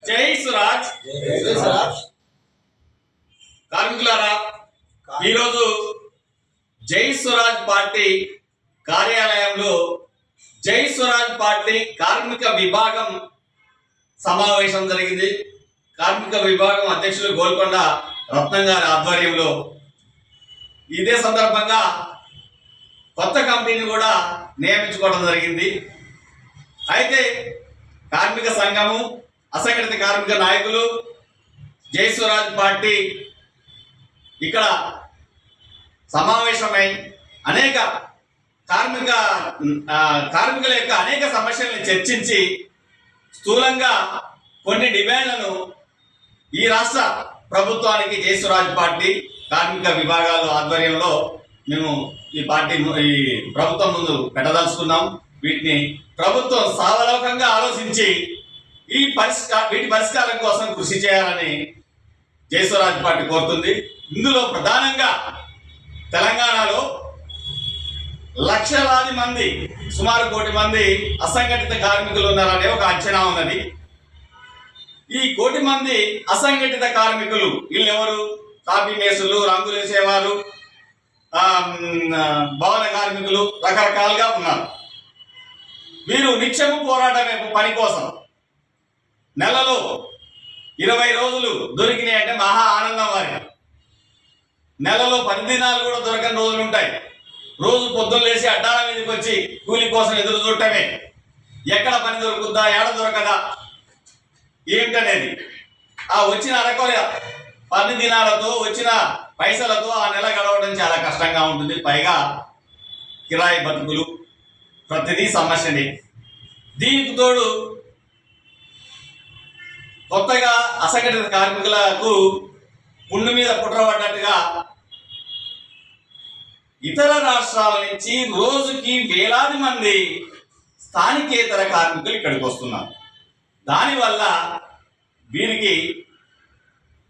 జై సురాజ్. కార్మికులారా, ఈరోజు జై సురాజ్ పార్టీ కార్యాలయంలో జై సురాజ్ పార్టీ కార్మిక విభాగం సమావేశం జరిగింది. కార్మిక విభాగం అధ్యక్షులు గోల్కొండ రత్నం గారి ఆధ్వర్యంలో ఇదే సందర్భంగా కొత్త కమిటీని కూడా నియమించుకోవడం జరిగింది. అయితే కార్మిక సంఘము, అసంఘటిత కార్మిక నాయకులు, జై స్వరాజ్ పార్టీ ఇక్కడ సమావేశమై అనేక కార్మికుల యొక్క అనేక సమస్యలను చర్చించి స్థూలంగా కొన్ని డిమాండ్లను ఈ రాష్ట్ర ప్రభుత్వానికి జై స్వరాజ్ పార్టీ కార్మిక విభాగాల ఆధ్వర్యంలో మేము ఈ ప్రభుత్వం ముందు పెట్టదలుచుకున్నాం. వీటిని ప్రభుత్వం సావలోకంగా ఆలోచించి వీటి పరిష్కారం కోసం కృషి చేయాలని జై స్వరాజ్ పార్టీ కోరుతుంది. ఇందులో ప్రధానంగా తెలంగాణలో లక్షలాది మంది, సుమారు 1 కోటి మంది అసంఘటిత కార్మికులు ఉన్నారనే ఒక అంచనా ఉన్నది. ఈ 1 కోటి మంది అసంఘటిత కార్మికులు వీళ్ళెవరు? కాఫీ మేసులు, రంగులు వేసేవారు, భవన కార్మికులు రకరకాలుగా ఉన్నారు. వీరు నిత్యము పోరాటమే పని కోసం. నెలలో 20 రోజులు దొరికినాయి అంటే మహా ఆనందం వారి. నెలలో 10 దినాలు కూడా దొరకని రోజులు ఉంటాయి. రోజు పొద్దున్న లేచి అడ్డాల మీదకి వచ్చి కూలి కోసం ఎదురు చూడటమే. ఎక్కడ పని దొరుకుద్దా, ఏడ దొరకదా ఏమిటనేది. ఆ వచ్చిన అరకొర 10 దినాలతో వచ్చిన పైసలతో ఆ నెల గడవడం చాలా కష్టంగా ఉంటుంది. పైగా కిరాయి బతుకులు, ప్రతిదీ సమస్యనే. దీనికి తోడు కొత్తగా అసంఘటిత కార్మికులకు పుండు మీద పుట్రపడ్డట్టుగా ఇతర రాష్ట్రాల నుంచి రోజుకి వేలాది మంది స్థానికేతర కార్మికులు ఇక్కడికి వస్తున్నారు. దానివల్ల వీరికి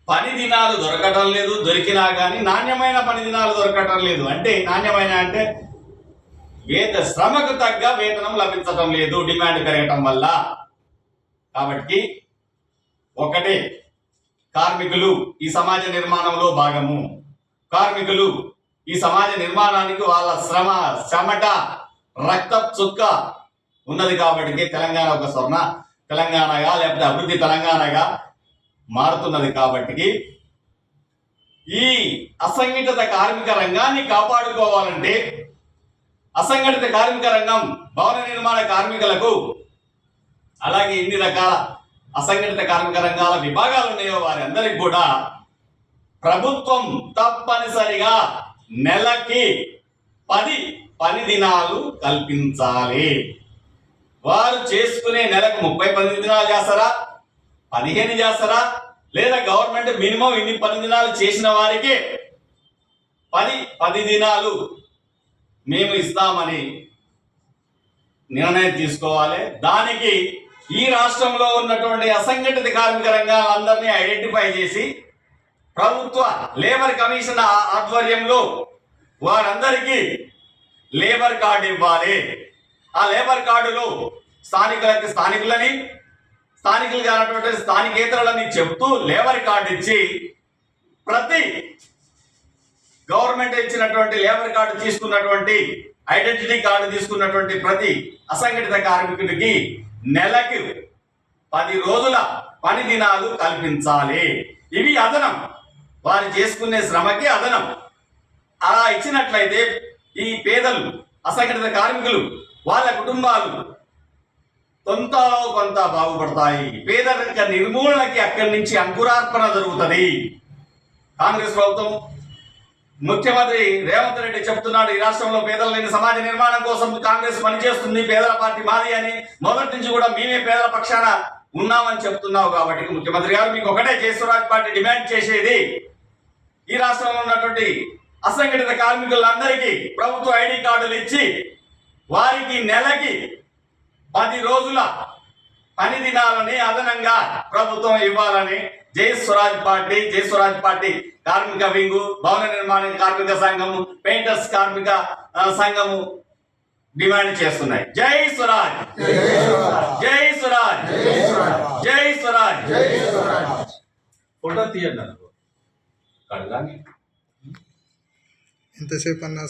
పని దినాలు దొరకటం లేదు. దొరికినా కానీ నాణ్యమైన పని దినాలు దొరకటం లేదు. అంటే నాణ్యమైన అంటే శ్రమకు తగ్గ వేతనం లభించటం లేదు, డిమాండ్ పెరగటం వల్ల. కాబట్టి ఒకటే, కార్మికులు ఈ సమాజ నిర్మాణంలో భాగము. కార్మికులు ఈ సమాజ నిర్మాణానికి వాళ్ళ చెమట, రక్త చుక్క ఉన్నది. కాబట్టి తెలంగాణ ఒక స్వర్ణ తెలంగాణగా, లేకపోతే అభివృద్ధి తెలంగాణగా మారుతున్నది. కాబట్టి ఈ అసంఘటిత కార్మిక రంగాన్ని కాపాడుకోవాలంటే అసంఘటిత కార్మిక రంగం, భవన నిర్మాణ కార్మికులకు, అలాగే ఎన్ని రకాల అసంఘటిత కార్మిక రంగాల విభాగాలు ఉన్నాయో వారి అందరికి కూడా ప్రభుత్వం తప్పనిసరిగా నెలకి 10 పని దినాలు కల్పించాలి. వారు చేసుకునే నెలకు 30 పని దినాలు చేస్తారా, 15 చేస్తారా, లేదా గవర్నమెంట్ మినిమం ఇన్ని పని దినాలు చేసిన వారికి 10 దినాలు మేము ఇస్తామని నిర్ణయం తీసుకోవాలి. దానికి ఈ రాష్ట్రంలో ఉన్నటువంటి అసంఘటిత కార్మిక రంగాలందరినీ ఐడెంటిఫై చేసి ప్రభుత్వ లేబర్ కమిషన్ ఆధ్వర్యంలో వారందరికీ లేబర్ కార్డు ఇవ్వాలి. ఆ లేబర్ కార్డులో స్థానికులని, స్థానికులు కానటువంటి స్థానికేతరులని చెప్తూ లేబర్ కార్డు ఇచ్చి ప్రతి గవర్నమెంట్ ఇచ్చినటువంటి లేబర్ కార్డు తీసుకున్నటువంటి, ఐడెంటిటీ కార్డు తీసుకున్నటువంటి ప్రతి అసంఘటిత కార్మికుడికి నెలకి 10 రోజుల పని దినాలు కల్పించాలి. ఇవి అదనం, వారు చేసుకునే శ్రమకి అదనం. అలా ఇచ్చినట్లయితే ఈ పేదలు, అసంఘటిత కార్మికులు, వాళ్ళ కుటుంబాలు కొంత బాగుపడతాయి. పేదరిక నిర్మూలనకి అక్కడి నుంచి అంకురార్పణ జరుగుతుంది. కాంగ్రెస్ ప్రభుత్వం, ముఖ్యమంత్రి రేవంత్ రెడ్డి చెప్తున్నాడు, ఈ రాష్ట్రంలో పేదల లేని సమాజ నిర్మాణం కోసం కాంగ్రెస్ పనిచేస్తుంది, పేదల పార్టీ మాది అని. మొదటి నుంచి కూడా మేమే పేదల పక్షాన ఉన్నామని చెప్తున్నావు. కాబట్టి ముఖ్యమంత్రి గారు, మీకు ఒకటే జై స్వరాజ్ పార్టీ డిమాండ్ చేసేది, ఈ రాష్ట్రంలో ఉన్నటువంటి అసంఘటిత కార్మికులందరికీ ప్రభుత్వ ఐడి కార్డులు ఇచ్చి వారికి నెలకి 10 రోజుల పని దినాలని అదనంగా ప్రభుత్వం ఇవ్వాలని జై స్వరాజ్ పార్టీ కార్మిక వింగు, భవన నిర్మాణ కార్మిక సంఘము, పెయింటర్స్ కార్మిక సంఘము డిమాండ్ చేస్తున్నాయి. జై స్వరాజ్, జై స్వరాజ్, జై స్వరాజ్. ఫోటో తీయండి. ఎంతసేపు అన్నా